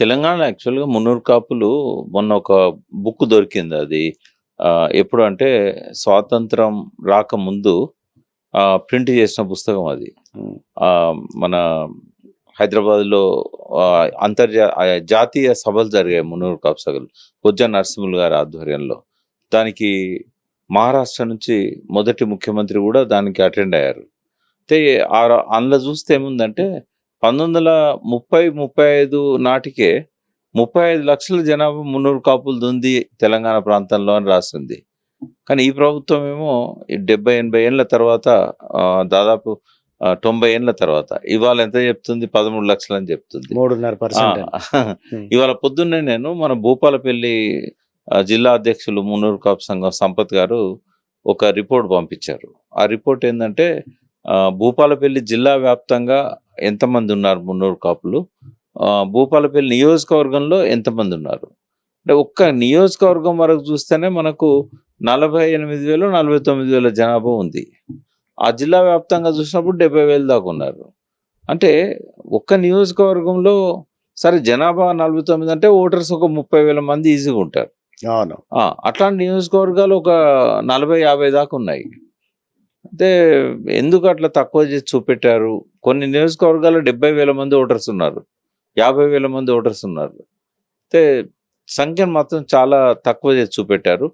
తెలంగాణ యాక్చువల్‌గా 'మున్నూరు కాపులు' మొన్న ఒక బుక్ దొరికింది. అది ఎప్పుడు అంటే స్వాతంత్రం రాకముందు ప్రింట్ చేసిన పుస్తకం అది. హ్మ్. మన హైదరాబాద్‌లో జాతీయ సభలు జరిగాయి 'మున్నూరు కాపు సభలు' బొజ్జ నరసింహులు గారి ఆధ్వర్యంలో. దానికి మహారాష్ట్ర నుంచి మొదటి ముఖ్యమంత్రి కూడా దానికి అటెండ్ అయ్యారు. అయితే అందులో చూస్తే ఏముందంటే 1930, 35 నాటికే 35 లక్షల జనాభా 300 కాపులదుంది తెలంగాణ ప్రాంతంలో అని రాసింది. కానీ ఈ ప్రభుత్వం ఏమో 70, 80 ఏళ్ల తర్వాత దాదాపు 90 ఏళ్ల తర్వాత ఇవాళ ఎంత చెప్తుంది? 13 లక్షలని చెప్తుంది. 3.5% ఇవాళ పొద్దున్నే నేను మన భూపాలపల్లి జిల్లా అధ్యక్షులు 300 కాపు సంఘం సంపత్ గారు ఒక రిపోర్ట్ పంపించారు. ఆ రిపోర్ట్ ఏందంటే భూపాలపల్లి జిల్లా వ్యాప్తంగా ఎంతమంది ఉన్నారు 300 కాపులు, భూపాలపల్లి నియోజకవర్గంలో ఎంతమంది ఉన్నారు. అంటే ఒక్క నియోజకవర్గం వరకు చూస్తేనే మనకు 48,000, 49,000 జనాభా ఉంది. ఆ జిల్లా వ్యాప్తంగా చూసినప్పుడు 70,000 దాకా ఉన్నారు. అంటే ఒక్క నియోజకవర్గంలో సరే జనాభా 49 అంటే ఓటర్స్ ఒక 30,000 మంది ఈజీగా ఉంటారు. అవును. అట్లాంటి నియోజకవర్గాలు ఒక 40, 50 దాకా ఉన్నాయి. అంటే ఎందుకు అట్లా తక్కువ చేసి చూపెట్టారు? కొన్ని నియోజకవర్గాల్లో 70,000 మంది ఓటర్స్ ఉన్నారు, 50,000 మంది ఓటర్స్ ఉన్నారు. అయితే సంఖ్యను మాత్రం చాలా తక్కువ చేసి చూపెట్టారు.